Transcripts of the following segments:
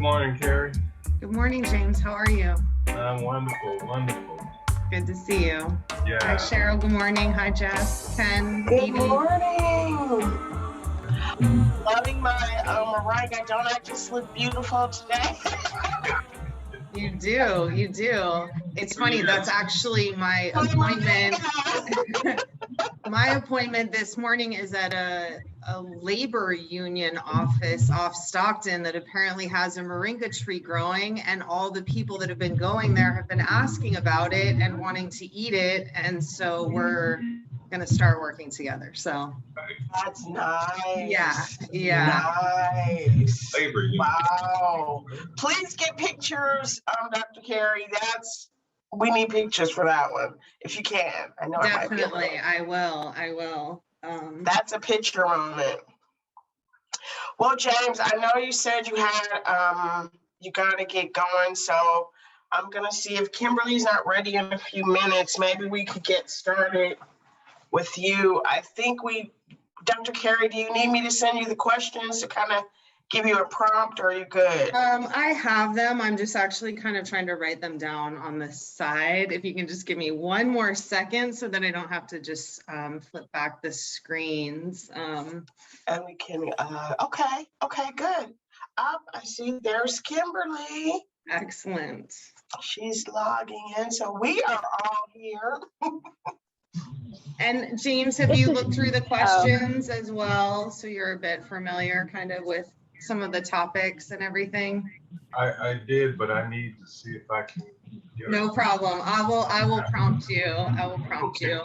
morning, Carrie. Good morning, James. How are you? I'm wonderful, wonderful. Good to see you. Yeah. Hi, Cheryl. Good morning. Hi, Jess, Ken, Good Edie. morning. Loving my Wright. I don't I just look beautiful today? You do. You do. It's funny. That's actually my appointment. My appointment this morning is at a labor union office off Stockton that apparently has a moringa tree growing, and all the people that have been going there have been asking about it and wanting to eat it. And so we're going to start working together. So That's nice. Yeah. Nice. Labor union. Wow. Please get pictures, Dr. Carey. We need pictures for that one, if you can. I know Definitely. I will. That's a picture moment. Well, James, I know you said you had you gotta get going, so I'm gonna see if Kimberly's not ready in a few minutes. Maybe we could get started with you. I think Dr. Carey, do you need me to send you the questions to kind of give you a prompt, or are you good? I have them. I'm just actually kind of trying to write them down on the side. If you can just give me one more second so that I don't have to just flip back the screens. And we can, okay, good. I see there's Kimberly. Excellent. She's logging in, so we are all here. And James, have you looked through the questions as well? So you're a bit familiar kind of with some of the topics and everything? I did, but I need to see if I can. No problem. I will prompt you. You.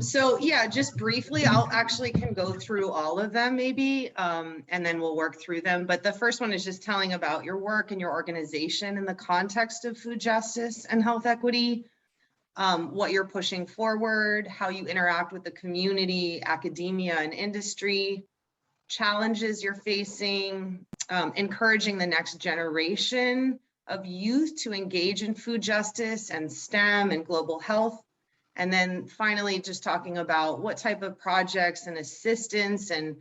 So yeah, just briefly, I'll actually can go through all of them maybe, and then we'll work through them. But the first one is just telling about your work and your organization in the context of food justice and health equity, what you're pushing forward, how you interact with the community, academia, and industry, challenges you're facing, encouraging the next generation of youth to engage in food justice and STEM and global health. And then finally, just talking about what type of projects and assistance and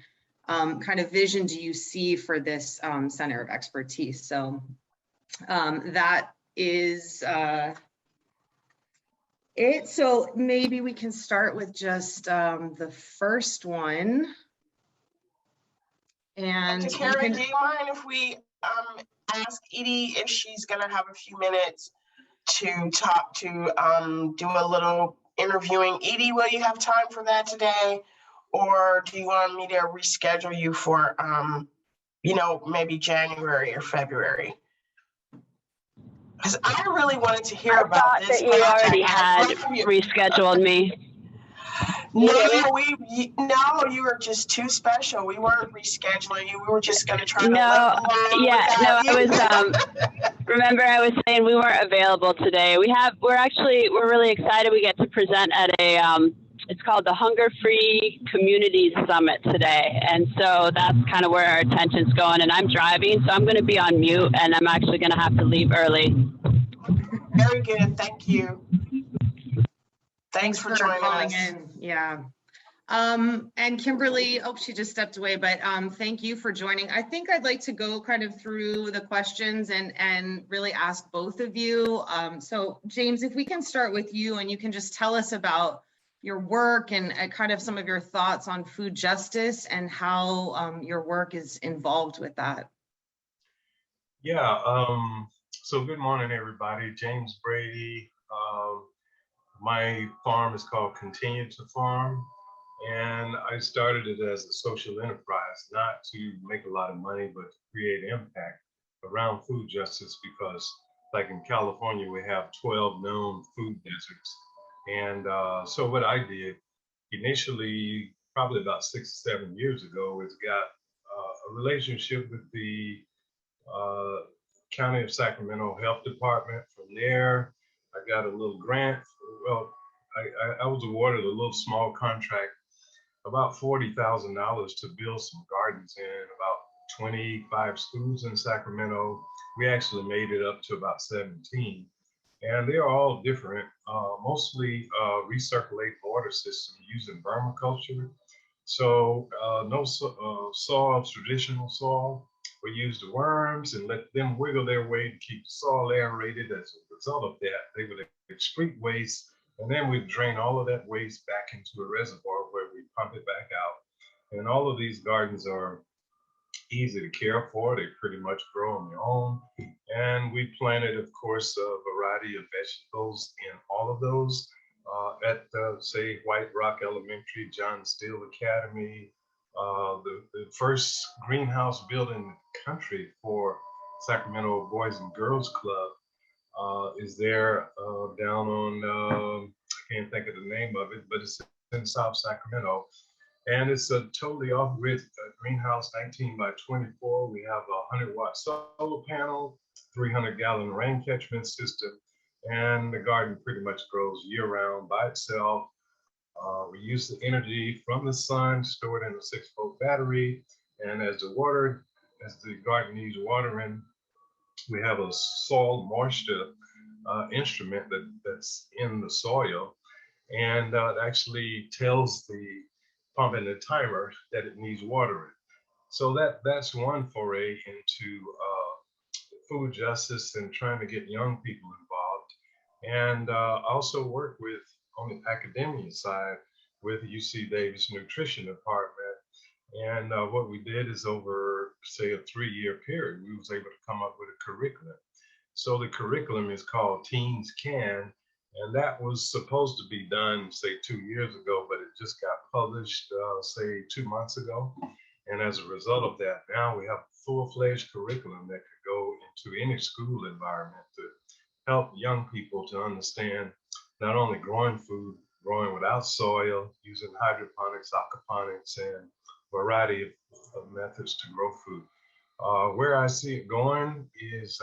kind of vision do you see for this center of expertise. So that is it. So maybe we can start with just the first one. And Dr. Carey, do you mind if we ask Edie if she's going to have a few minutes to talk to do a little interviewing? Edie, will you have time for that today? Or do you want me to reschedule you for, maybe January or February? Because I really wanted to hear about this. I thought that you already had rescheduled me. No, you were just too special. We weren't rescheduling you. We were just going to try to I was, remember I was saying we weren't available today. We're really excited. We get to present at it's called the Hunger Free Communities Summit today. And so that's kind of where our attention's going. And I'm driving, so I'm going to be on mute, and I'm actually going to have to leave early. Very good. Thank you. Thanks for joining calling us. in. Yeah. And Kimberly, she just stepped away, but thank you for joining. I think I'd like to go kind of through the questions and really ask both of you. So James, if we can start with you, and you can just tell us about your work and kind of some of your thoughts on food justice and how your work is involved with that. Yeah. So good morning, everybody. James Brady. My farm is called Continue to Farm, and I started it as a social enterprise, not to make a lot of money, but to create impact around food justice, because like in California, we have 12 known food deserts. And so what I did initially, probably about 6 or 7 years ago, is got a relationship with the County of Sacramento Health Department. From there, I got a little grant. Well, I was awarded a little small contract, about $40,000 to build some gardens in about 25 schools in Sacramento. We actually made it up to about 17. And they are all different, mostly recirculate water system using vermiculture. So no soil, traditional soil, we use the worms and let them wiggle their way to keep the soil aerated. As a result of that, they would excrete waste, and then we drain all of that waste back into a reservoir where we pump it back out. And all of these gardens are easy to care for. They pretty much grow on their own. And we planted, of course, a variety of vegetables in all of those at, say, White Rock Elementary, John Steele Academy, the first greenhouse built in the country for Sacramento Boys and Girls Club is there down on, I can't think of the name of it, but it's in South Sacramento. And it's a totally off-grid greenhouse, 19 by 24. We have a 100-watt solar panel, 300-gallon rain catchment system, and the garden pretty much grows year-round by itself. We use the energy from the sun, stored in a 6-volt battery, and as the garden needs watering, we have a soil moisture instrument that's in the soil, and it actually tells the pump and the timer that it needs watering. So that's one foray into food justice and trying to get young people involved. And also work with, on the academia side, with UC Davis Nutrition Department. And what we did is over, say, a 3-year period, we was able to come up with a curriculum. So the curriculum is called Teens Can, and that was supposed to be done, say, 2 years ago, but it just got published, say, 2 months ago. And as a result of that, now we have a full-fledged curriculum that could go into any school environment to help young people to understand not only growing food, growing without soil, using hydroponics, aquaponics, and a variety of methods to grow food. Where I see it going is,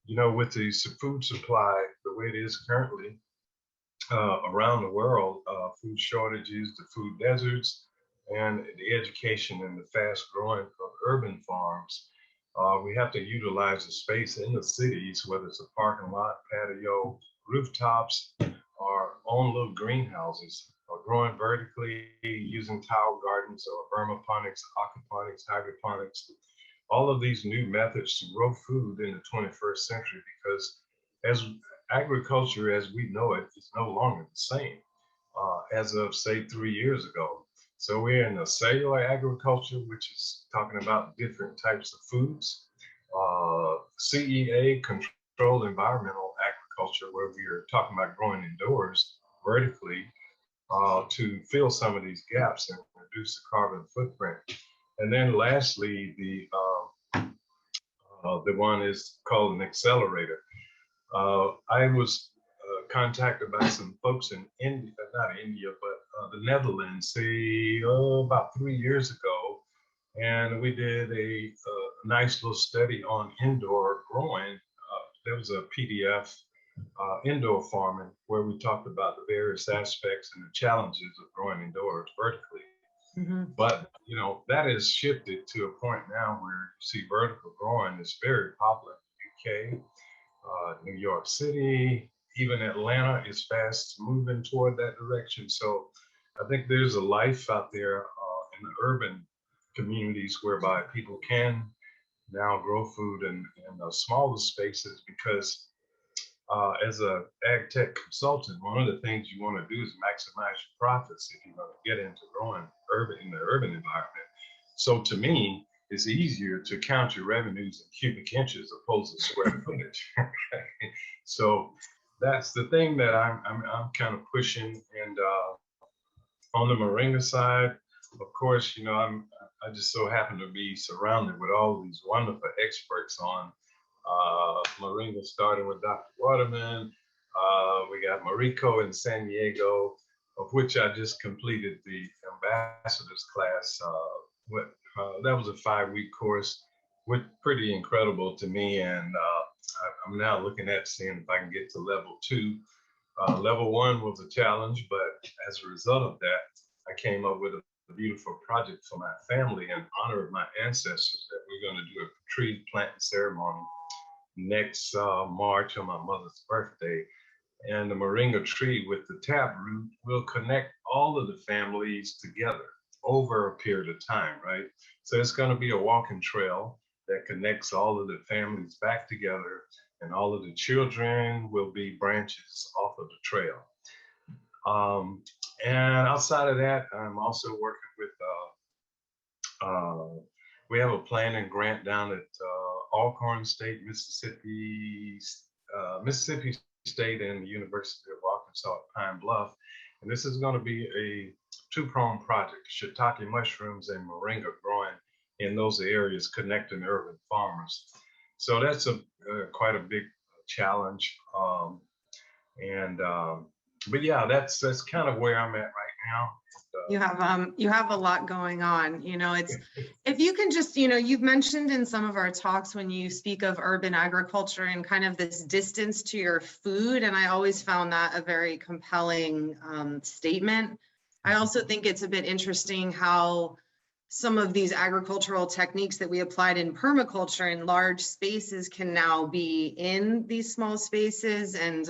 you know, with the food supply, the way it is currently around the world, food shortages, the food deserts, and the education and the fast growing of urban farms, we have to utilize the space in the cities, whether it's a parking lot, patio, rooftops, or own little greenhouses, or growing vertically using tile gardens or vermiponics, aquaponics, hydroponics, all of these new methods to grow food in the 21st century, because as agriculture as we know it is no longer the same as of, say, 3 years ago. So we're in a cellular agriculture, which is talking about different types of foods. CEA, controlled environmental agriculture, where we are talking about growing indoors vertically to fill some of these gaps and reduce the carbon footprint. And then lastly, the one is called an accelerator. I was contacted by some folks in India, not India, but the Netherlands, say, about 3 years ago. And we did a nice little study on indoor growing. There was a PDF, indoor farming, where we talked about the various aspects and the challenges of growing indoors vertically. Mm-hmm. But, you know, that has shifted to a point now where you see vertical growing is very popular in the UK, New York City, even Atlanta is fast moving toward that direction. So I think there's a life out there in the urban communities whereby people can now grow food in smaller spaces, because as a ag tech consultant, one of the things you want to do is maximize your profits if you're going to get into growing in the urban environment. So to me, it's easier to count your revenues in cubic inches opposed to square footage. So that's the thing that I'm kind of pushing. And on the moringa side, of course, you know, I just so happen to be surrounded with all of these wonderful experts on moringa, starting with Dr. Waterman. We got Mariko in San Diego, of which I just completed the ambassadors class. That was a 5-week course, which pretty incredible to me. And I'm now looking at seeing if I can get to level 2. Level 1 was a challenge, but as a result of that, I came up with a beautiful project for my family in honor of my ancestors that we're going to do a tree planting ceremony next March on my mother's birthday. And the moringa tree with the taproot will connect all of the families together over a period of time, right? So it's going to be a walking trail that connects all of the families back together, and all of the children will be branches off of the trail. And outside of that, I'm also working with, we have a planning grant down at Alcorn State, Mississippi, Mississippi State and the University of Arkansas at Pine Bluff. And this is going to be a two-pronged project, shiitake mushrooms and moringa growing in those areas, connecting urban farmers. So that's quite a big challenge. But yeah, that's kind of where I'm at right now. You have a lot going on. It's, if you can just, you've mentioned in some of our talks when you speak of urban agriculture and kind of this distance to your food, and I always found that a very compelling statement. I also think it's a bit interesting how some of these agricultural techniques that we applied in permaculture in large spaces can now be in these small spaces. And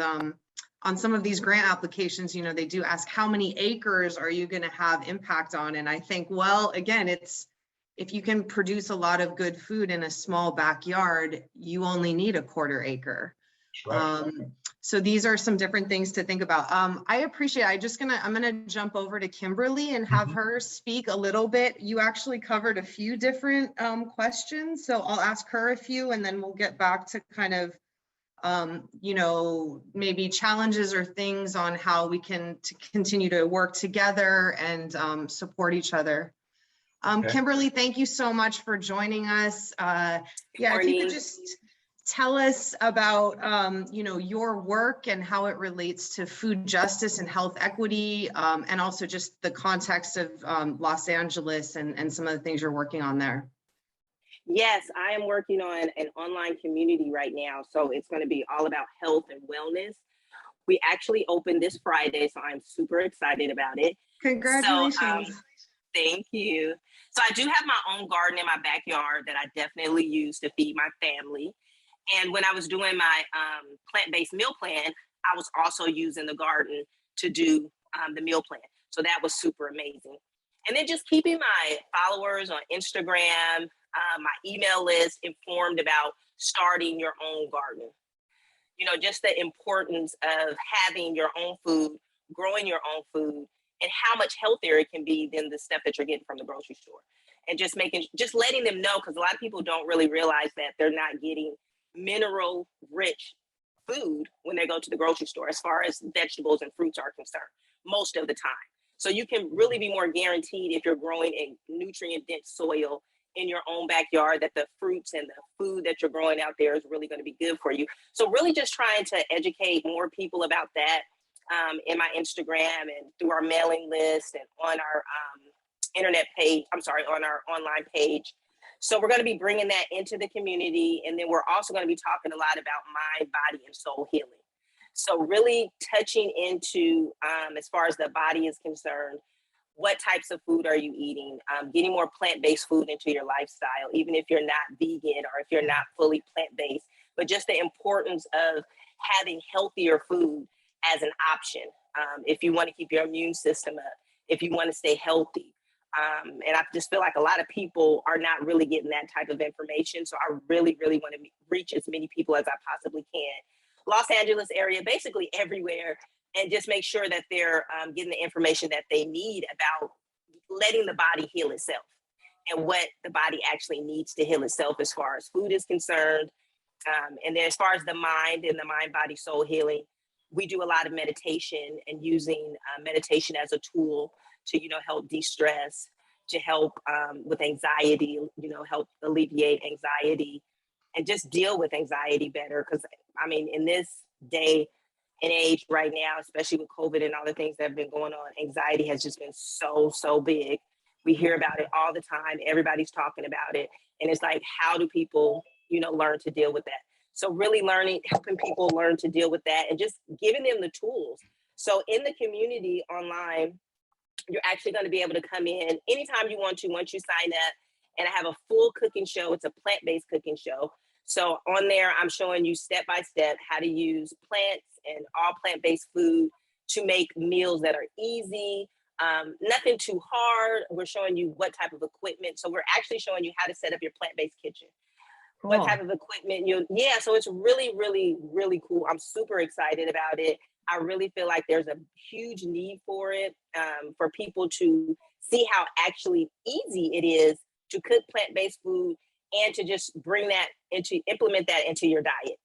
on some of these grant applications, they do ask how many acres are you going to have impact on? And I think, well, again, it's, if you can produce a lot of good food in a small backyard, you only need a quarter acre. Right. So these are some different things to think about. I appreciate it. I'm gonna jump over to Kimberly and have her speak a little bit. You actually covered a few different questions, so I'll ask her a few, and then we'll get back to kind of maybe challenges or things on how we can continue to work together and support each other. Okay. Kimberly, thank you so much for joining us. Yeah, if you could just tell us about your work and how it relates to food justice and health equity, and also just the context of Los Angeles and some of the things you're working on there. Yes, I am working on an online community right now. So it's going to be all about health and wellness. We actually opened this Friday, so I'm super excited about it. Congratulations. So, thank you. So I do have my own garden in my backyard that I definitely use to feed my family. And when I was doing my plant-based meal plan, I was also using the garden to do the meal plan. So that was super amazing. And then just keeping my followers on Instagram, my email list informed about starting your own garden. Just the importance of having your own food, growing your own food, and how much healthier it can be than the stuff that you're getting from the grocery store. And just letting them know, because a lot of people don't really realize that they're not getting mineral rich food when they go to the grocery store, as far as vegetables and fruits are concerned, most of the time. So you can really be more guaranteed, if you're growing in nutrient dense soil in your own backyard, that the fruits and the food that you're growing out there is really going to be good for you. So really just trying to educate more people about that in my Instagram and through our mailing list and on our on our online page. So we're going to be bringing that into the community. And then we're also going to be talking a lot about mind, body, and soul healing. So really touching into, as far as the body is concerned, what types of food are you eating? Getting more plant-based food into your lifestyle, even if you're not vegan or if you're not fully plant-based, but just the importance of having healthier food as an option. If you want to keep your immune system up, if you want to stay healthy. And I just feel like a lot of people are not really getting that type of information. So I really, really want to reach as many people as I possibly can. Los Angeles area, basically everywhere, and just make sure that they're getting the information that they need about letting the body heal itself and what the body actually needs to heal itself as far as food is concerned. And then as far as the mind and the mind, body, soul healing, we do a lot of meditation and using meditation as a tool to, help de-stress, to help with anxiety, help alleviate anxiety and just deal with anxiety better. Because in this day and age right now, especially with COVID and all the things that have been going on, anxiety has just been so big. We hear about it all the time. Everybody's talking about it. And it's like, how do people, learn to deal with that? So really helping people learn to deal with that and just giving them the tools. So in the community online, you're actually going to be able to come in anytime you want to, once you sign up. And I have a full cooking show. It's a plant-based cooking show. So on there, I'm showing you step-by-step how to use plants and all plant-based food to make meals that are easy, Nothing too hard. We're showing you what type of equipment. So we're actually showing you how to set up your plant-based kitchen. Cool. What type of equipment so it's really, really, really cool. I'm super excited about it. I really feel like there's a huge need for it, for people to see how actually easy it is to cook plant-based food and to just implement that into your diet,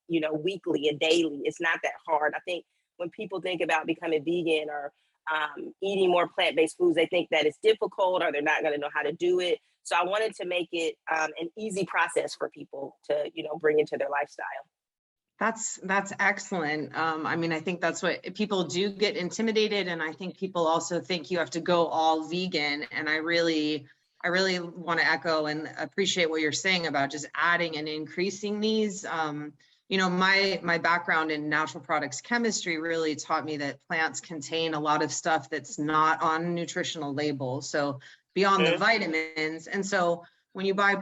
weekly and daily. It's not that hard. I think when people think about becoming vegan or eating more plant-based foods, they think that it's difficult or they're not going to know how to do it. So I wanted to make it an easy process for people to, bring into their lifestyle. That's excellent. I mean, I think that's what people do get intimidated. And I think people also think you have to go all vegan. And I really want to echo and appreciate what you're saying about just adding and increasing these. My background in natural products chemistry really taught me that plants contain a lot of stuff that's not on nutritional labels. So beyond the vitamins. And so when you buy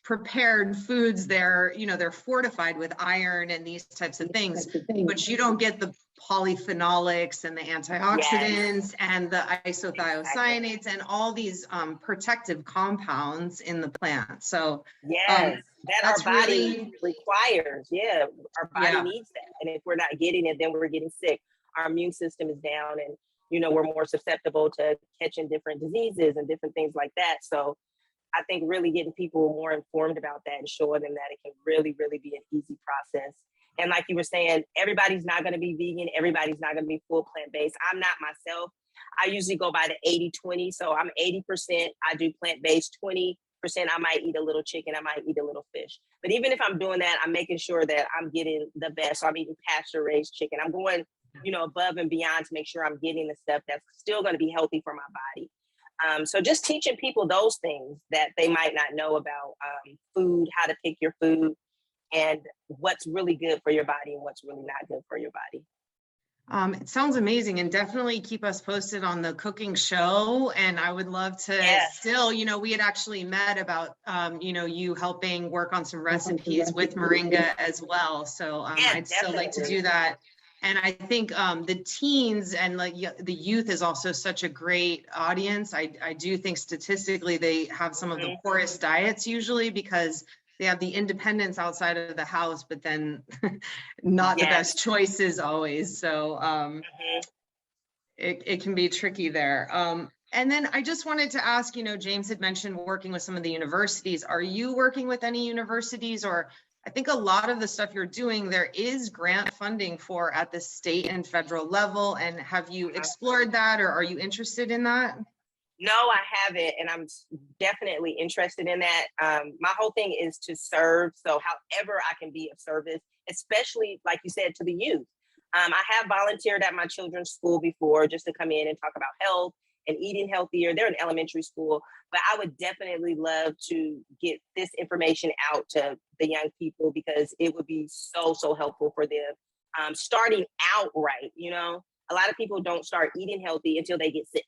prepared foods, they're fortified with iron and these types of things, but you don't get the polyphenolics and the antioxidants and the isothiocyanates and all these protective compounds in the plant. So that our body requires. Yeah, our body needs that. And if we're not getting it, then we're getting sick. Our immune system is down and, we're more susceptible to catching different diseases and different things like that. So I think really getting people more informed about that and showing them that it can really, really be an easy process. And like you were saying, everybody's not going to be vegan. Everybody's not going to be full plant-based. I'm not myself. I usually go by the 80-20. So I'm 80%, I do plant-based, 20%, I might eat a little chicken, I might eat a little fish. But even if I'm doing that, I'm making sure that I'm getting the best. So I'm eating pasture-raised chicken. I'm going, above and beyond to make sure I'm getting the stuff that's still going to be healthy for my body. So just teaching people those things that they might not know about food, how to pick your food, and what's really good for your body and what's really not good for your body. It sounds amazing, and definitely keep us posted on the cooking show. And I would love to still, we had actually met about, you helping work on some recipes with moringa as well. So I'd still like to do that. And I think the teens and the youth is also such a great audience. I do think statistically they have some of the poorest diets usually because they have the independence outside of the house, but then not the best choices always. So it can be tricky there. And then I just wanted to ask, James had mentioned working with some of the universities. Are you working with any universities? Or I think a lot of the stuff you're doing, there is grant funding for at the state and federal level. And have you explored that, or are you interested in that? No, I haven't, and I'm definitely interested in that. My whole thing is to serve, so however I can be of service, especially, like you said, to the youth. I have volunteered at my children's school before just to come in and talk about health and eating healthier. They're in elementary school, but I would definitely love to get this information out to the young people because it would be so, so helpful for them. Starting out right, a lot of people don't start eating healthy until they get sick.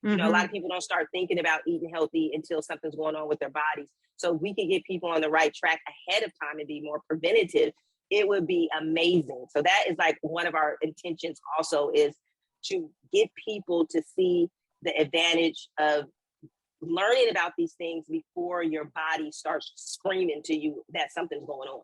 A lot of people don't start thinking about eating healthy until something's going on with their bodies. So we can get people on the right track ahead of time and be more preventative. It would be amazing. So that is like one of our intentions also is to get people to see the advantage of learning about these things before your body starts screaming to you that something's going on.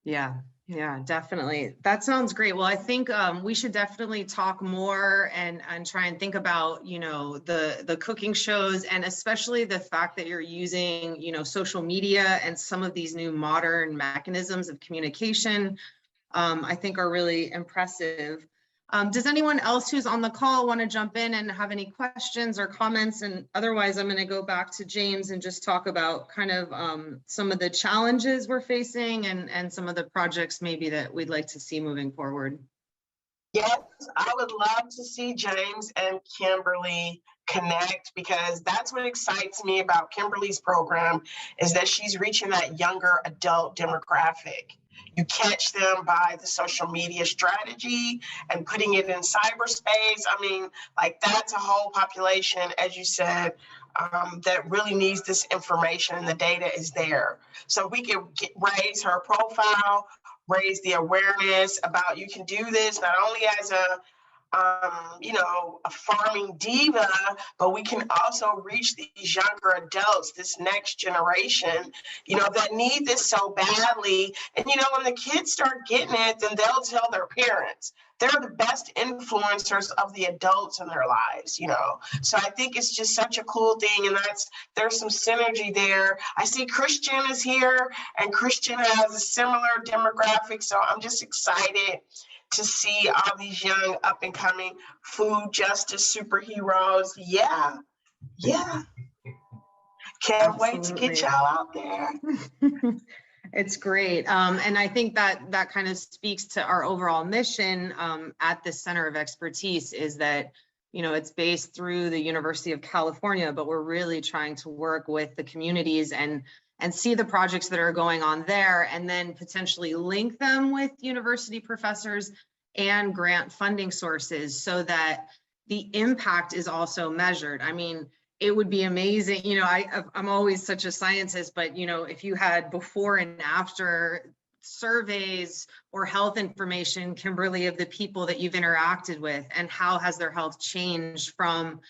Yeah, definitely. That sounds great. Well, I think we should definitely talk more and try and think about, the cooking shows, and especially the fact that you're using, social media and some of these new modern mechanisms of communication, I think are really impressive. Does anyone else who's on the call want to jump in and have any questions or comments? And otherwise, I'm going to go back to James and just talk about kind of some of the challenges we're facing and some of the projects maybe that we'd like to see moving forward. Yes, I would love to see James and Kimberly connect because that's what excites me about Kimberly's program is that she's reaching that younger adult demographic. You catch them by the social media strategy and putting it in cyberspace. I mean, that's a whole population, as you said, that really needs this information and the data is there. So we can raise her profile, raise the awareness about you can do this, not only as a you know, a farming diva, but we can also reach these younger adults, this next generation, you know, that need this so badly. And, you know, when the kids start getting it, then they'll tell their parents. They're the best influencers of the adults in their lives, you know. So I think it's just such a cool thing, and there's some synergy there. I see Christian is here, and Christian has a similar demographic, so I'm just excited to see all these young up and coming food justice superheroes. Yeah. Can't wait to get y'all out there. It's great. And I think that kind of speaks to our overall mission at the Center of Expertise, is that, you know, it's based through the University of California, but we're really trying to work with the communities and see the projects that are going on there, and then potentially link them with university professors and grant funding sources so that the impact is also measured. I mean, it would be amazing, you know, I'm always such a scientist, but, you know, if you had before and after surveys or health information, Kimberly, of the people that you've interacted with, and how has their health changed from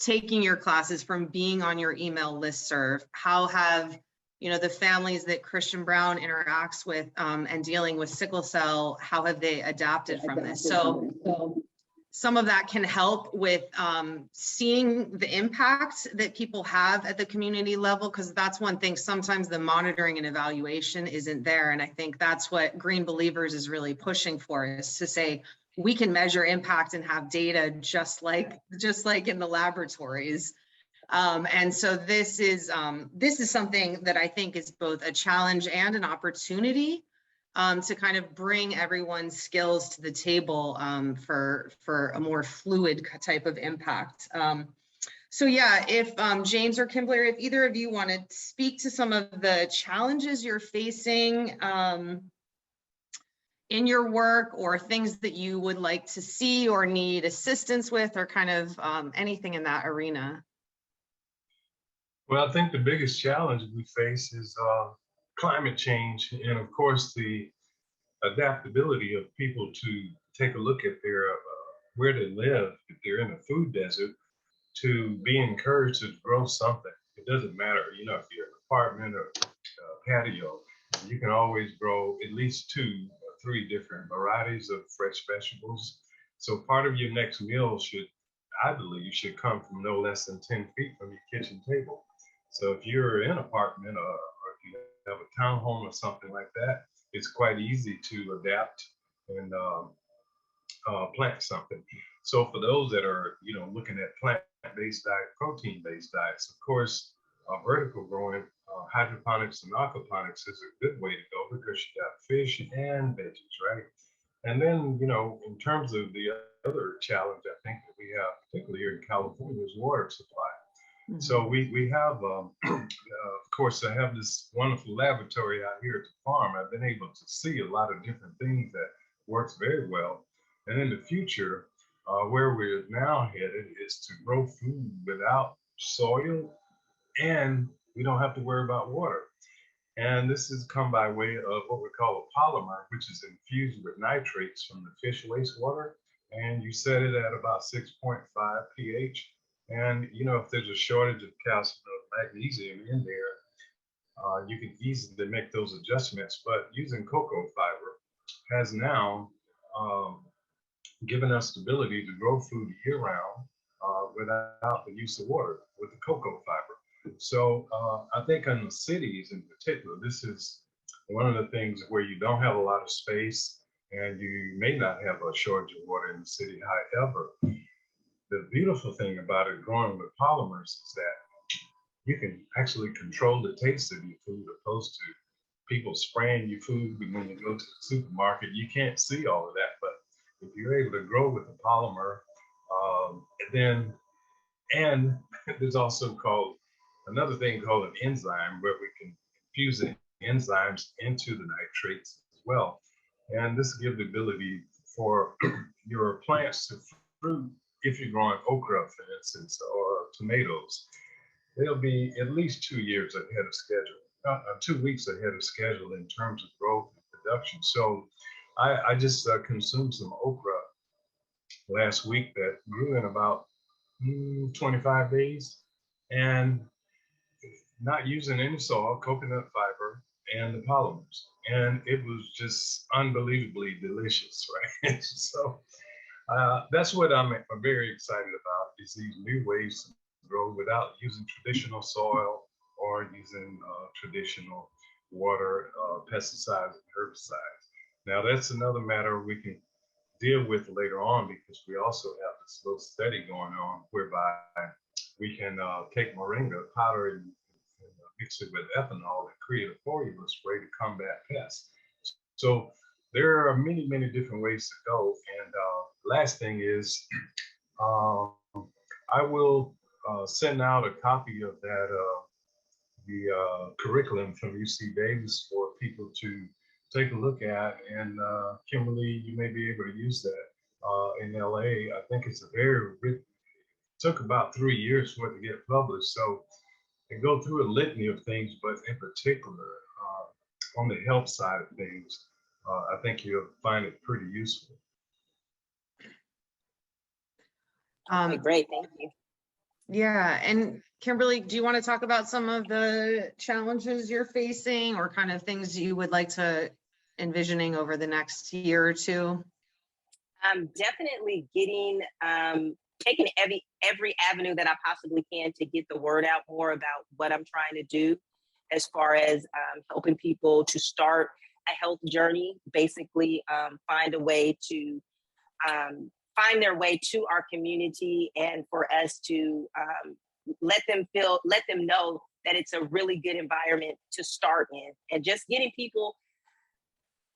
taking your classes, from being on your email listserv, how have, you know, the families that Christian Brown interacts with and dealing with sickle cell, how have they adapted from this? So some of that can help with seeing the impact that people have at the community level, because that's one thing, sometimes the monitoring and evaluation isn't there. And I think that's what Green Believers is really pushing for, is to say, we can measure impact and have data just like in the laboratories. And so this is something that I think is both a challenge and an opportunity to kind of bring everyone's skills to the table for a more fluid type of impact. So yeah, if James or Kimberly, if either of you want to speak to some of the challenges you're facing in your work, or things that you would like to see or need assistance with, or kind of anything in that arena. Well, I think the biggest challenge we face is climate change, and of course the adaptability of people to take a look at their where they live. If they're in a food desert, to be encouraged to grow something. It doesn't matter, you know, if you're in an apartment or patio, you can always grow at least 2 or 3 different varieties of fresh vegetables. So part of your next meal I believe, should come from no less than 10 feet from your kitchen table. So if you're in an apartment, or if you have a townhome or something like that, it's quite easy to adapt and plant something. So for those that are, you know, looking at plant-based diet, protein-based diets, of course, vertical growing, hydroponics and aquaponics is a good way to go, because you got fish and veggies, right? And then, you know, in terms of the other challenge, I think that we have, particularly here in California, is water supply. Mm-hmm. So we have, of course, I have this wonderful laboratory out here at the farm. I've been able to see a lot of different things that works very well. And in the future, where we're now headed is to grow food without soil, and we don't have to worry about water. And this has come by way of what we call a polymer, which is infused with nitrates from the fish wastewater. And you set it at about 6.5 pH. And, you know, if there's a shortage of calcium or magnesium in there, you can easily make those adjustments. But using cocoa fiber has now given us the ability to grow food year round without the use of water with the cocoa fiber. So I think in the cities in particular, this is one of the things where you don't have a lot of space, and you may not have a shortage of water in the city. However, the beautiful thing about it growing with polymers is that you can actually control the taste of your food, opposed to people spraying your food when you go to the supermarket. You can't see all of that, but if you're able to grow with a polymer, and there's also another thing called an enzyme, where we can infuse the enzymes into the nitrates as well. And this gives the ability for your plants to fruit. If you're growing okra, for instance, or tomatoes, they'll be at least 2 years ahead of schedule, 2 weeks ahead of schedule in terms of growth and production. So I just consumed some okra last week that grew in about 25 days, and not using any soil, coconut fiber, and the polymers. And it was just unbelievably delicious, right? So that's what I'm very excited about, is these new ways to grow without using traditional soil or using traditional water, pesticides, and herbicides. Now that's another matter we can deal with later on, because we also have this little study going on whereby we can take moringa powder and mix it with ethanol and create a foliar spray to combat pests. So there are many, many different ways to go. And last thing is, I will send out a copy of that, the curriculum from UC Davis for people to take a look at. And Kimberly, you may be able to use that in LA. I think it's a very took about 3 years for it to get published. So they go through a litany of things, but in particular, on the health side of things, I think you'll find it pretty useful. Okay, great, thank you. Yeah, and Kimberly, do you want to talk about some of the challenges you're facing, or kind of things you would like to envisioning over the next year or two? Definitely getting, taking every avenue that I possibly can to get the word out more about what I'm trying to do, as far as helping people to start a health journey, basically find a way to find their way to our community, and for us to let them know that it's a really good environment to start in, and just getting people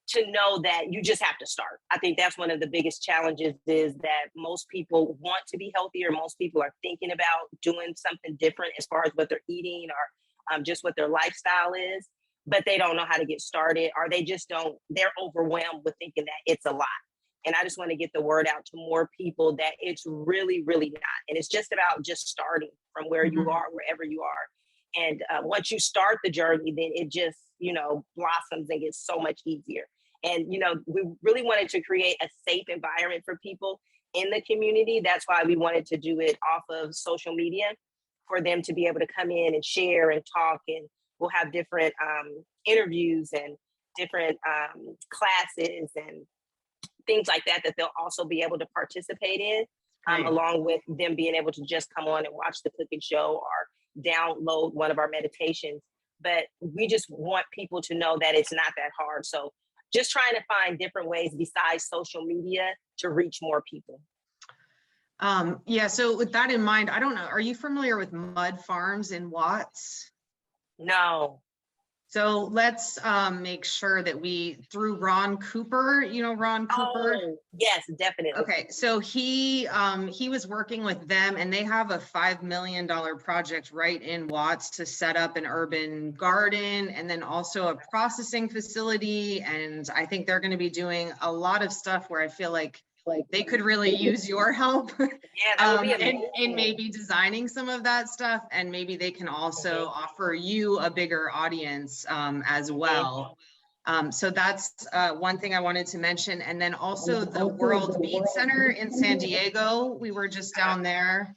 to know that you just have to start. I think that's one of the biggest challenges, is that most people want to be healthier. Most people are thinking about doing something different as far as what they're eating, or just what their lifestyle is, but they don't know how to get started, or they just don't, they're overwhelmed with thinking that it's a lot. And I just want to get the word out to more people that it's really, really not. And it's just about just starting from where you are, wherever you are. And once you start the journey, then it just, blossoms and gets so much easier. And, we really wanted to create a safe environment for people in the community. That's why we wanted to do it off of social media, for them to be able to come in and share and talk. And we'll have different interviews and different classes and things like that they'll also be able to participate in, along with them being able to just come on and watch the cooking show or download one of our meditations. But we just want people to know that it's not that hard. So just trying to find different ways besides social media to reach more people. Yeah, so with that in mind, I don't know, are you familiar with Mud Farms in Watts? No. So let's make sure that through Ron Cooper, Ron Cooper? Oh, yes, definitely. Okay, so he was working with them, and they have a $5 million project right in Watts to set up an urban garden, and then also a processing facility. And I think they're going to be doing a lot of stuff where I feel like they could really use your help. Yeah, that would be amazing. And maybe designing some of that stuff, and maybe they can also offer you a bigger audience as well. So that's one thing I wanted to mention. And then also the World Beat Center in San Diego, we were just down there.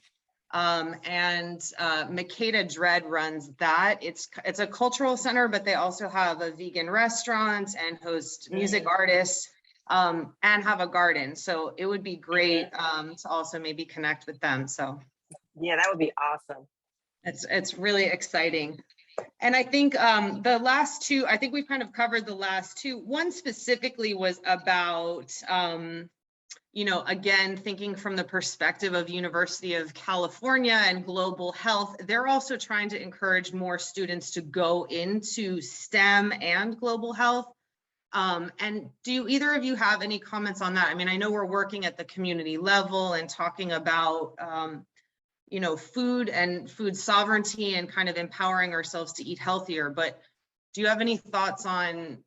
And Makeda Dredd runs that. It's a cultural center, but they also have a vegan restaurant and host music artists. And have a garden. So it would be great to also maybe connect with them. So yeah, that would be awesome. It's really exciting. And I think the last two, I think we've kind of covered the last two. One specifically was about, again, thinking from the perspective of University of California and global health. They're also trying to encourage more students to go into STEM and global health. And do either of you have any comments on that? I mean, I know we're working at the community level and talking about, food and food sovereignty and kind of empowering ourselves to eat healthier, but do you have any thoughts on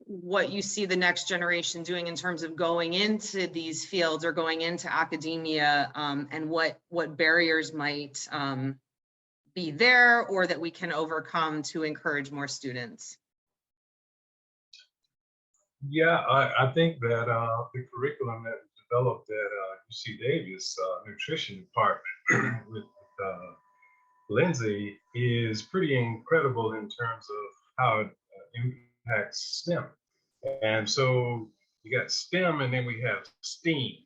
what you see the next generation doing in terms of going into these fields or going into academia, and what barriers might be there, or that we can overcome to encourage more students? Yeah, I think that the curriculum that was developed at UC Davis nutrition department with Lindsay is pretty incredible in terms of how it impacts STEM. And so you got STEM, and then we have STEAM.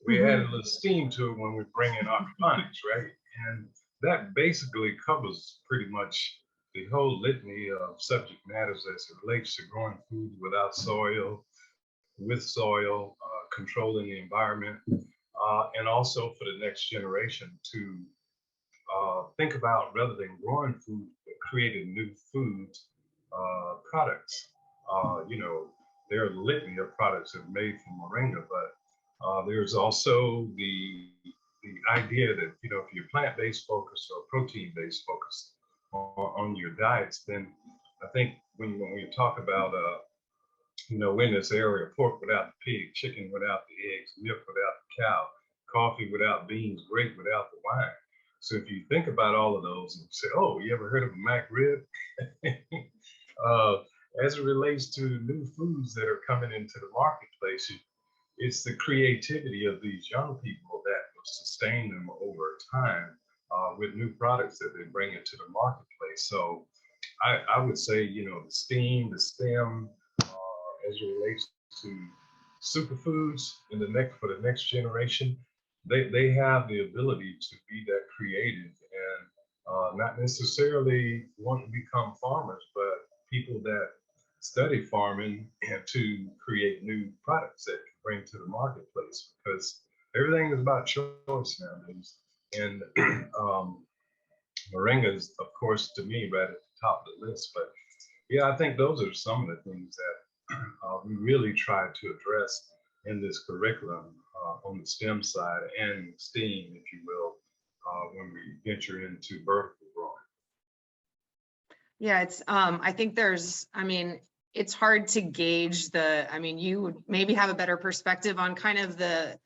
We add a little steam to it when we bring in aquaponics, right? And that basically covers pretty much the whole litany of subject matters as it relates to growing food without soil, with soil, controlling the environment, and also for the next generation to think about, rather than growing food, but creating new food products. You know, there are a litany of products that are made from moringa, but there's also the idea that, you know, if you're plant-based focused or protein-based focused on your diets, then I think when we talk about you know, in this area, pork without the pig, chicken without the eggs, milk without the cow, coffee without beans, grape without the wine. So if you think about all of those and say, oh, you ever heard of a mac rib? As it relates to new foods that are coming into the marketplace, it's the creativity of these young people that will sustain them over time with new products that they bring into the marketplace. So I would say, you know, the STEAM, the STEM, as it relates to superfoods in for the next generation, they have the ability to be that creative and not necessarily want to become farmers, but people that study farming and to create new products that can bring to the marketplace, because everything is about choice nowadays. And moringa is, of course, to me, right at the top of the list. But yeah, I think those are some of the things that we really try to address in this curriculum on the STEM side and STEAM, if you will, when we venture into vertical growing. Yeah, it's I think it's hard to gauge you would maybe have a better perspective on kind of the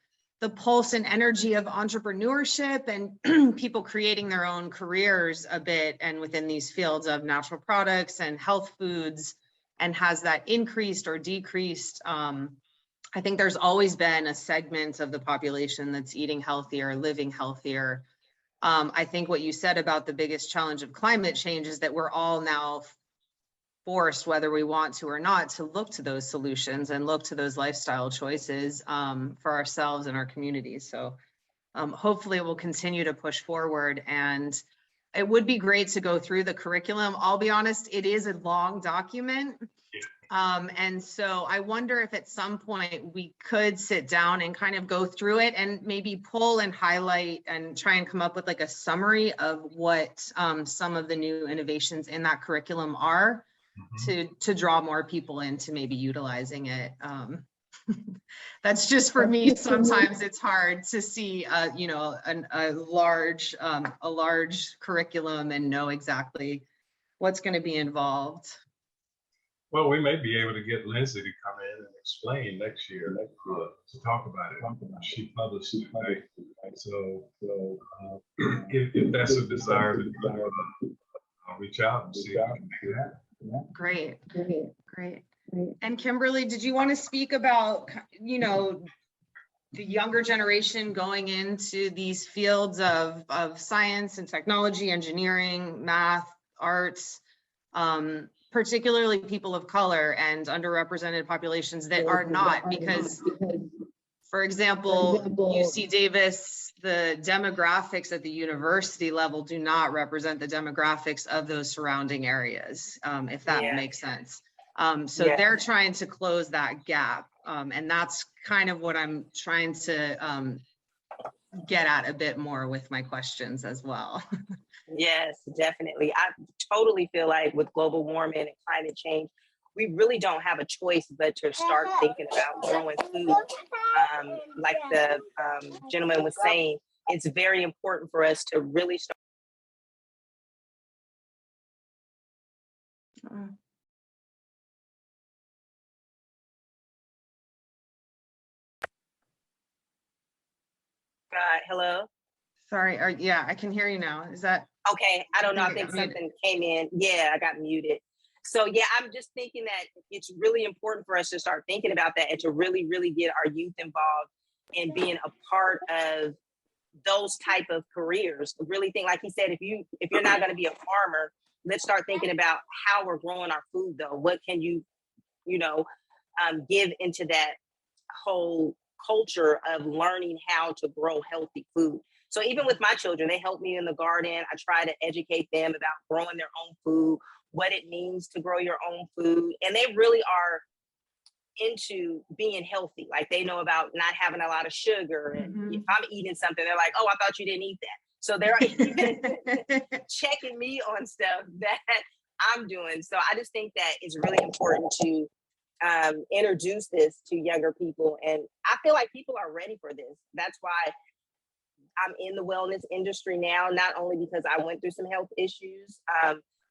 pulse and energy of entrepreneurship and people creating their own careers a bit, and within these fields of natural products and health foods, and has that increased or decreased. I think there's always been a segment of the population that's eating healthier, living healthier. I think what you said about the biggest challenge of climate change is that we're all now forced, whether we want to or not, to look to those solutions and look to those lifestyle choices for ourselves and our communities. So hopefully we'll continue to push forward, and it would be great to go through the curriculum. I'll be honest, it is a long document. And so I wonder if at some point we could sit down and kind of go through it and maybe pull and highlight and try and come up with like a summary of what some of the new innovations in that curriculum are, to draw more people into maybe utilizing it. That's just for me. Sometimes it's hard to see, you know, a large curriculum and know exactly what's going to be involved. Well, we may be able to get Lindsay to come in and explain next year to talk about it. She published it, right? So if that's a desire to I'll reach out and see if I can make it happen. Great. And Kimberly, did you want to speak about, you know, the younger generation going into these fields of science and technology, engineering, math, arts, particularly people of color and underrepresented populations that are not? Because, for example, UC Davis, the demographics at the university level do not represent the demographics of those surrounding areas, if that makes sense. So they're trying to close that gap. And that's kind of what I'm trying to get at a bit more with my questions as well. Yes, definitely. I totally feel like with global warming and climate change, we really don't have a choice but to start thinking about growing food. Like the gentleman was saying, it's very important for us to really start. Hello? Sorry, yeah, I can hear you now. Is that? Okay, I don't know, I think something came in. Yeah, I got muted. So yeah, I'm just thinking that it's really important for us to start thinking about that and to really, really get our youth involved and being a part of those type of careers. Really think, like he said, if you're not going to be a farmer, let's start thinking about how we're growing our food though. What can you give into that whole culture of learning how to grow healthy food. So even with my children, they help me in the garden. I try to educate them about growing their own food, what it means to grow your own food. And they really are into being healthy. Like they know about not having a lot of sugar. And if I'm eating something, they're like, oh, I thought you didn't eat that. So they're even checking me on stuff that I'm doing. So I just think that it's really important to introduce this to younger people. And I feel like people are ready for this. That's why I'm in the wellness industry now, not only because I went through some health issues,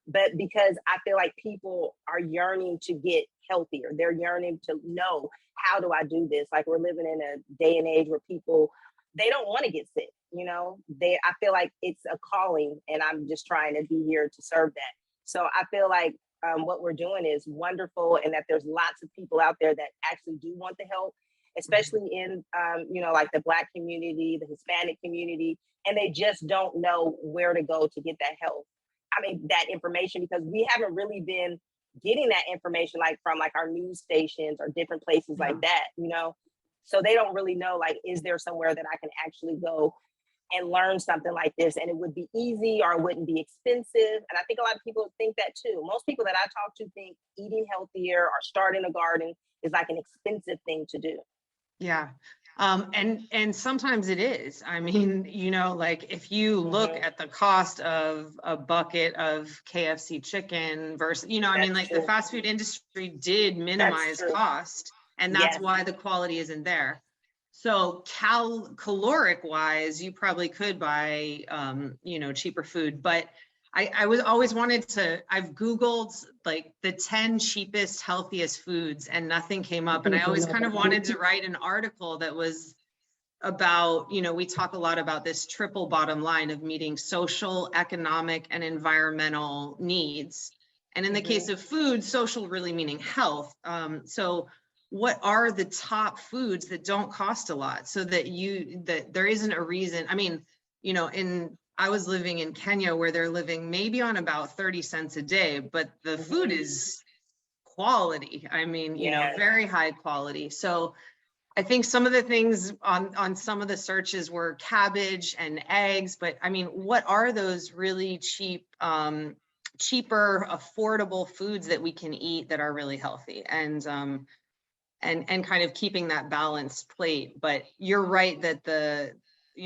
but because I feel like people are yearning to get healthier. They're yearning to know, how do I do this? Like we're living in a day and age where people, they don't want to get sick. I feel like it's a calling, and I'm just trying to be here to serve that. So I feel like what we're doing is wonderful, and that there's lots of people out there that actually do want the help, especially in, like the Black community, the Hispanic community, and they just don't know where to go to get that help. That information, because we haven't really been getting that information like from like our news stations or different places like that, so they don't really know, like, is there somewhere that I can actually go and learn something like this, and it would be easy or it wouldn't be expensive. And I think a lot of people think that too. Most people that I talk to think eating healthier or starting a garden is like an expensive thing to do. Yeah. And sometimes it is. Like if you look at the cost of a bucket of KFC chicken versus, the fast food industry did minimize cost, and that's why the quality isn't there. So caloric wise, you probably could buy, cheaper food, but I've Googled like the 10 cheapest, healthiest foods, and nothing came up. And I always kind of wanted to write an article that was about, we talk a lot about this triple bottom line of meeting social, economic, and environmental needs. And in the case of food, social really meaning health. So what are the top foods that don't cost a lot, so that there isn't a reason? I was living in Kenya, where they're living maybe on about 30 cents a day, but the food is quality. Very high quality. So I think some of the things on some of the searches were cabbage and eggs, but what are those really cheap, cheaper, affordable foods that we can eat that are really healthy, and kind of keeping that balanced plate. But you're right that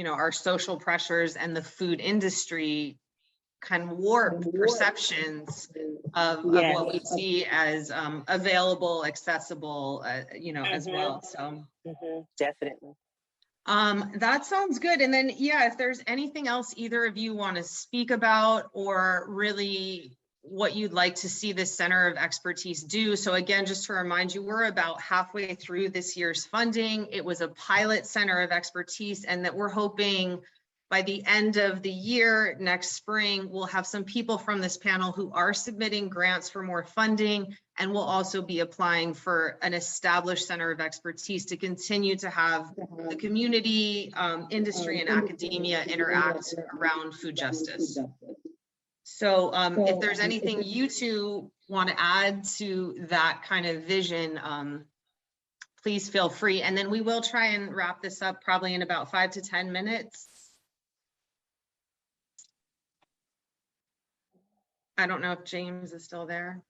our social pressures and the food industry can warp perceptions of what we see as available, accessible, as well. So definitely. That sounds good. And then, if there's anything else either of you want to speak about, or really what you'd like to see this Center of Expertise do. So again, just to remind you, we're about halfway through this year's funding. It was a pilot Center of Expertise, and that we're hoping by the end of the year, next spring, we'll have some people from this panel who are submitting grants for more funding, and we'll also be applying for an established Center of Expertise to continue to have the community, industry, and academia interact around food justice. So if there's anything you two want to add to that kind of vision, please feel free. And then we will try and wrap this up probably in about 5 to 10 minutes. I don't know if James is still there.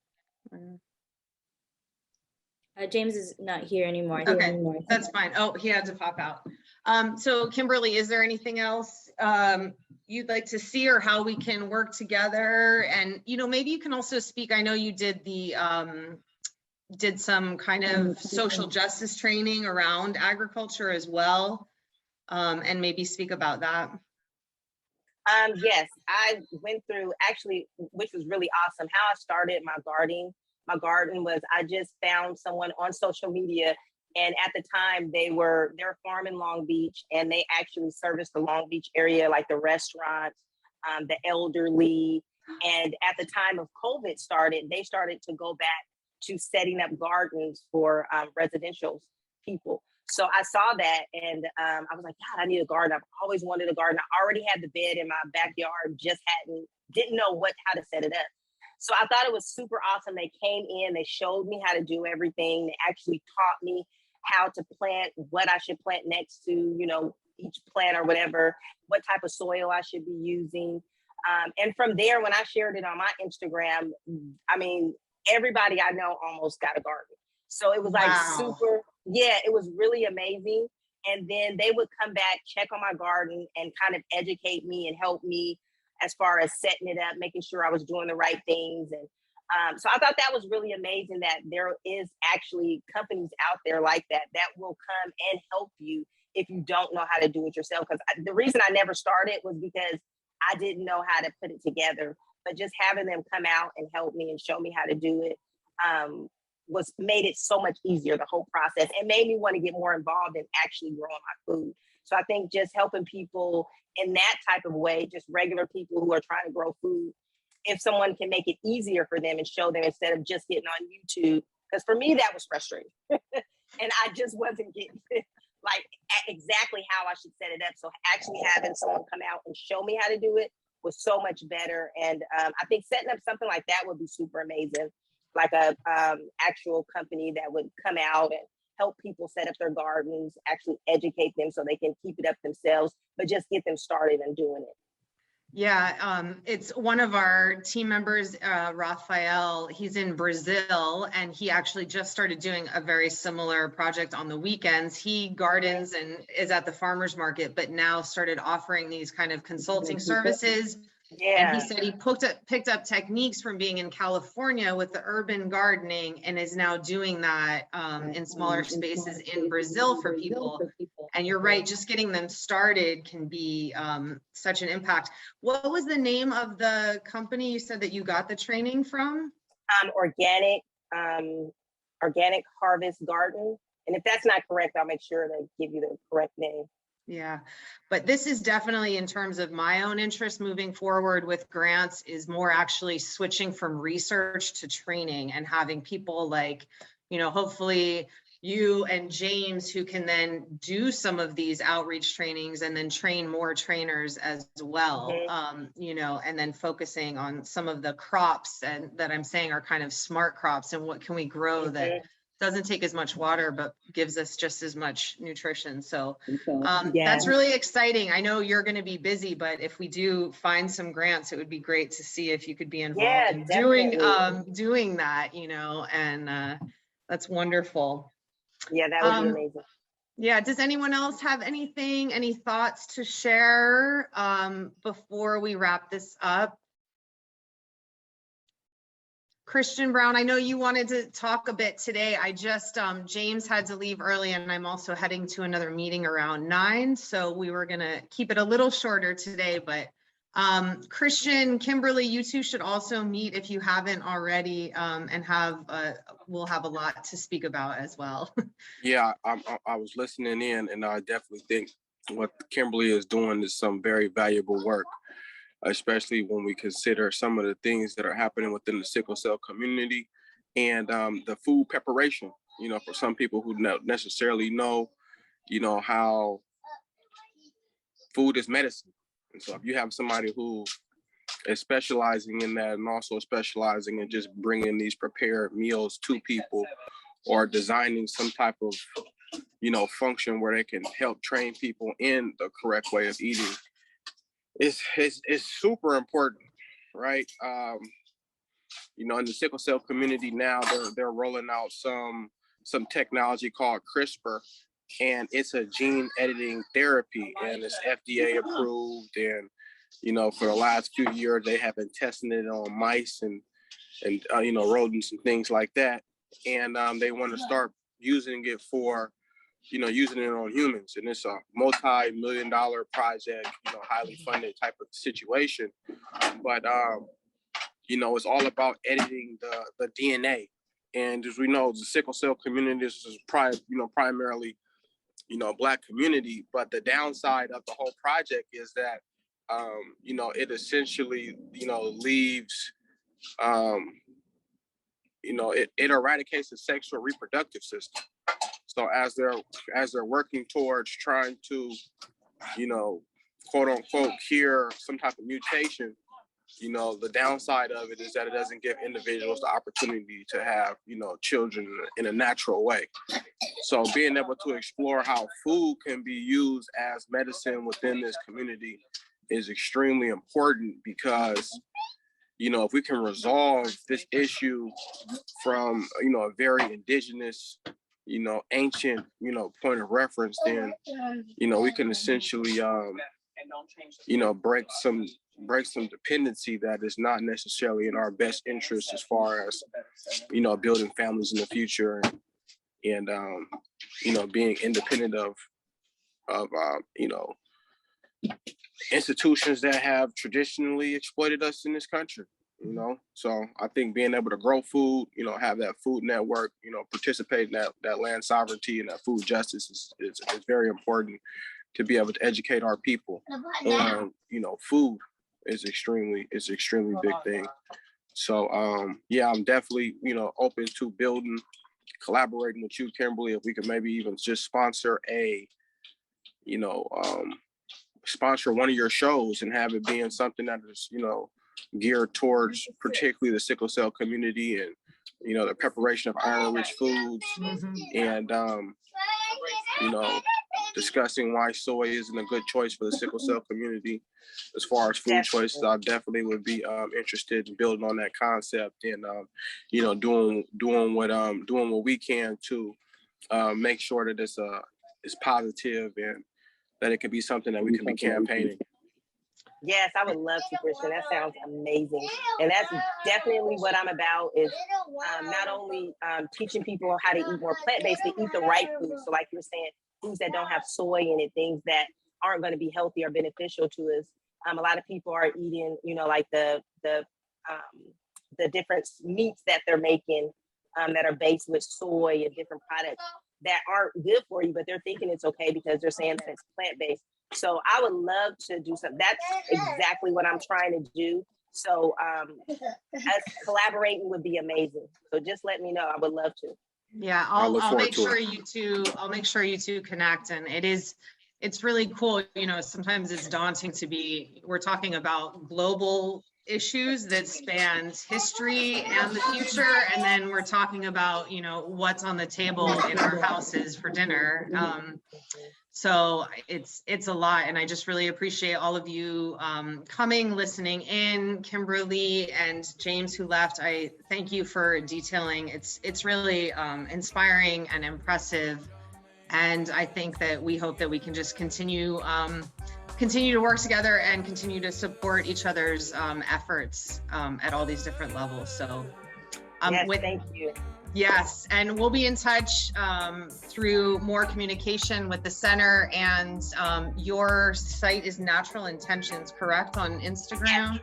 James is not here anymore. Okay, that's fine. Oh, he had to pop out. So Kimberly, is there anything else you'd like to see, or how we can work together? And maybe you can also speak. I know you did did some kind of social justice training around agriculture as well, and maybe speak about that. Yes, I went through, actually, which was really awesome, how I started my garden. My garden was, I just found someone on social media, and at the time they're a farm in Long Beach, and they actually serviced the Long Beach area, like the restaurants, the elderly. And at the time of COVID started, they started to go back to setting up gardens for residential people. So I saw that and I was like, God, I need a garden. I've always wanted a garden. I already had the bed in my backyard, just didn't know how to set it up. So I thought it was super awesome. They came in, they showed me how to do everything. They actually taught me how to plant, what I should plant next to, you know, each plant or whatever, what type of soil I should be using. And from there, when I shared it on my Instagram, I mean, everybody I know almost got a garden. So it was like super, yeah, it was really amazing. And then they would come back, check on my garden and kind of educate me and help me as far as setting it up, making sure I was doing the right things. And so I thought that was really amazing that there is actually companies out there like that will come and help you if you don't know how to do it yourself. Because the reason I never started was because I didn't know how to put it together. But just having them come out and help me and show me how to do it made it so much easier, the whole process, and made me want to get more involved in actually growing my food. So I think just helping people in that type of way, just regular people who are trying to grow food, if someone can make it easier for them and show them instead of just getting on YouTube, because for me, that was frustrating. And I just wasn't getting like exactly how I should set it up. So actually having someone come out and show me how to do it was so much better. And I think setting up something like that would be super amazing. Like a actual company that would come out and help people set up their gardens, actually educate them so they can keep it up themselves, but just get them started and doing it. Yeah, it's one of our team members, Rafael. He's in Brazil, and he actually just started doing a very similar project on the weekends. He gardens and is at the farmer's market, but now started offering these kind of consulting services. Yeah. And he said he picked up techniques from being in California with the urban gardening and is now doing that in smaller spaces in Brazil for people. And you're right, just getting them started can be such an impact. What was the name of the company you said that you got the training from? Organic Harvest Garden. And if that's not correct, I'll make sure to give you the correct name. Yeah, but this is definitely, in terms of my own interest moving forward with grants, is more actually switching from research to training and having people like, you know, hopefully you and James, who can then do some of these outreach trainings and then train more trainers as well, you know, and then focusing on some of the crops and that I'm saying are kind of smart crops and what can we grow that doesn't take as much water, but gives us just as much nutrition. So that's really exciting. I know you're going to be busy, but if we do find some grants, it would be great to see if you could be involved in doing that, you know, and that's wonderful. Yeah, that would be amazing. Yeah. Does anyone else have any thoughts to share before we wrap this up? Christian Brown, I know you wanted to talk a bit today. I just, James had to leave early and I'm also heading to another meeting around 9. So we were going to keep it a little shorter today, but Christian, Kimberly, you two should also meet if you haven't already and we'll have a lot to speak about as well. Yeah, I was listening in and I definitely think what Kimberly is doing is some very valuable work, especially when we consider some of the things that are happening within the sickle cell community and the food preparation, you know, for some people who don't necessarily know, you know, how food is medicine. And so if you have somebody who is specializing in that and also specializing in just bringing these prepared meals to people or designing some type of, you know, function where they can help train people in the correct way of eating, it's super important, right? You know, in the sickle cell community now, they're rolling out some technology called CRISPR, and it's a gene editing therapy, and it's FDA approved. And you know, for the last few years, they have been testing it on mice and you know, rodents and things like that. And they want to start using it for, you know, using it on humans. And it's a multi-million-dollar project, you know, highly funded type of situation. But, you know, it's all about editing the DNA. And as we know, the sickle cell community is primarily, you know, Black community. But the downside of the whole project is that, you know, it essentially, you know, leaves, you know, it eradicates the sexual reproductive system. So as they're working towards trying to, you know, quote unquote, cure some type of mutation, you know, the downside of it is that it doesn't give individuals the opportunity to have, you know, children in a natural way. So being able to explore how food can be used as medicine within this community is extremely important, because, you know, if we can resolve this issue from, you know, a very indigenous, you know, ancient, you know, point of reference, then, you know, we can essentially, you know, break some dependency that is not necessarily in our best interest as far as, you know, building families in the future and you know, being independent of you know, institutions that have traditionally exploited us in this country, you know. So I think being able to grow food, you know, have that food network, you know, participate in that land sovereignty and that food justice is very important, to be able to educate our people on, you know, food is extremely big thing. So yeah, I'm definitely, you know, open to building, collaborating with you, Kimberly, if we could maybe even just sponsor you know, sponsor one of your shows and have it being something that is, you know, geared towards particularly the sickle cell community, and, you know, the preparation of iron-rich foods, and you know, discussing why soy isn't a good choice for the sickle cell community. As far as food choices, I definitely would be interested in building on that concept, and you know, doing what we can to make sure that it's positive, and that it can be something that we can be campaigning. Yes, I would love to, Christian. That sounds amazing. And that's definitely what I'm about, is not only teaching people how to eat more plant-based, to eat the right foods. So like you're saying, foods that don't have soy in it, things that aren't going to be healthy or beneficial to us. A lot of people are eating, you know, like the different meats that they're making that are based with soy and different products that aren't good for you, but they're thinking it's okay because they're saying that it's plant-based. So I would love to do something. That's exactly what I'm trying to do. So us collaborating would be amazing. So just let me know. I would love to. Yeah, I'll make sure you two connect. And it's really cool. You know, sometimes it's daunting we're talking about global issues that spans history and the future. And then we're talking about, you know, what's on the table in our houses for dinner. So it's a lot. And I just really appreciate all of you coming, listening in. Kimberly and James, who left, I thank you for detailing. It's really inspiring and impressive. And I think that we hope that we can just continue to work together and continue to support each other's efforts at all these different levels. So yes, thank you. Yes, and we'll be in touch through more communication with the center. And your site is Natural Intentions, correct, on Instagram?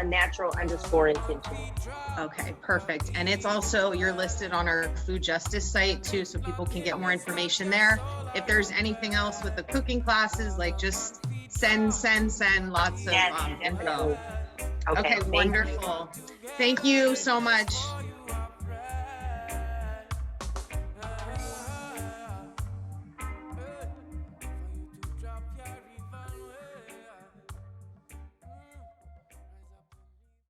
Natural_intentions. Okay, perfect. And it's also, you're listed on our food justice site too, so people can get more information there. If there's anything else with the cooking classes, like just send lots of info. Okay, wonderful. Thank you so much.